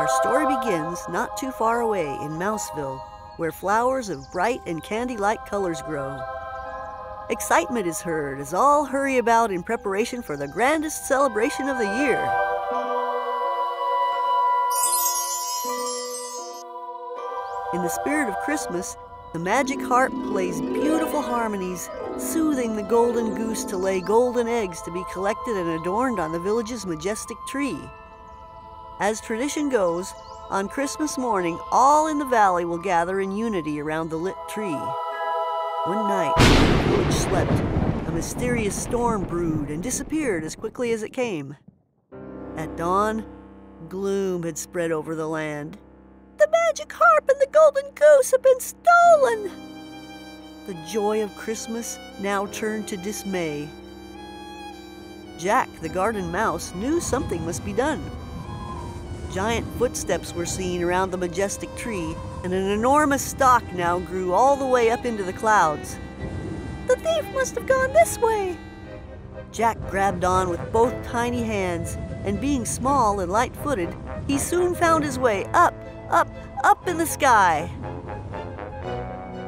Our story begins not too far away in Mouseville, where flowers of bright and candy-like colors grow. Excitement is heard as all hurry about in preparation for the grandest celebration of the year. In the spirit of Christmas, the magic harp plays beautiful harmonies, soothing the golden goose to lay golden eggs to be collected and adorned on the village's majestic tree. As tradition goes, on Christmas morning, all in the valley will gather in unity around the lit tree. One night, the village slept. A mysterious storm brewed and disappeared as quickly as it came. At dawn, gloom had spread over the land. The magic harp and the golden goose have been stolen! The joy of Christmas now turned to dismay. Jack, the garden mouse, knew something must be done. Giant footsteps were seen around the majestic tree, and an enormous stalk now grew all the way up into the clouds. The thief must have gone this way! Jack grabbed on with both tiny hands, and being small and light-footed, he soon found his way up in the sky.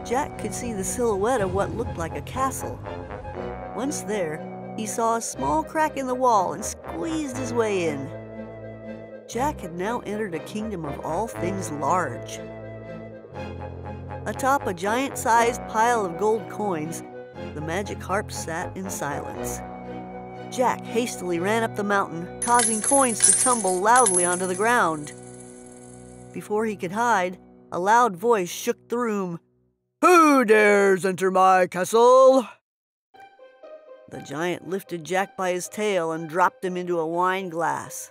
Jack could see the silhouette of what looked like a castle. Once there, he saw a small crack in the wall and squeezed his way in. Jack had now entered a kingdom of all things large. Atop a giant-sized pile of gold coins, the magic harp sat in silence. Jack hastily ran up the mountain, causing coins to tumble loudly onto the ground. Before he could hide, a loud voice shook the room. "Who dares enter my castle?" The giant lifted Jack by his tail and dropped him into a wine glass.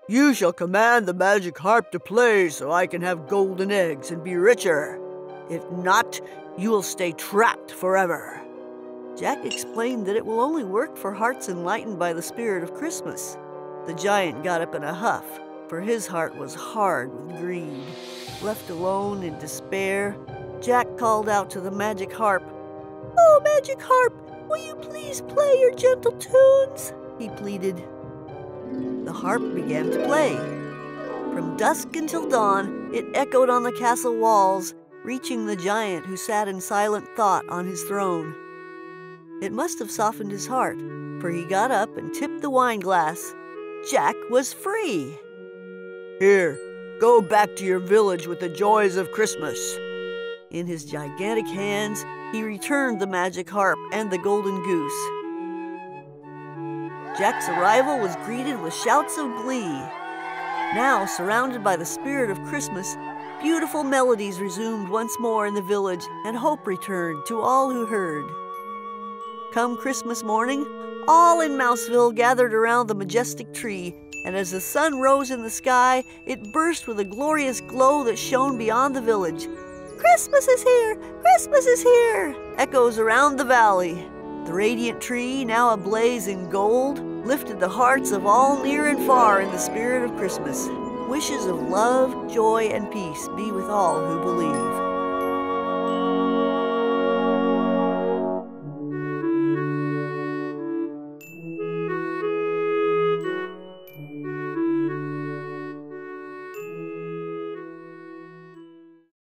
"You shall command the magic harp to play so I can have golden eggs and be richer. If not, you will stay trapped forever." Jack explained that it will only work for hearts enlightened by the spirit of Christmas. The giant got up in a huff, for his heart was hard with greed. Left alone in despair, Jack called out to the magic harp. "Oh, magic harp, will you please play your gentle tunes?" he pleaded. The harp began to play. From dusk until dawn, it echoed on the castle walls, reaching the giant who sat in silent thought on his throne. It must have softened his heart, for he got up and tipped the wine glass. Jack was free. "Here, go back to your village with the joys of Christmas." In his gigantic hands, he returned the magic harp and the golden goose. Jack's arrival was greeted with shouts of glee. Now, surrounded by the spirit of Christmas, beautiful melodies resumed once more in the village, and hope returned to all who heard. Come Christmas morning, all in Mouseville gathered around the majestic tree, and as the sun rose in the sky, it burst with a glorious glow that shone beyond the village. "Christmas is here! Christmas is here!" echoes around the valley. The radiant tree, now ablaze in gold, lifted the hearts of all near and far in the spirit of Christmas. Wishes of love, joy, and peace be with all who believe.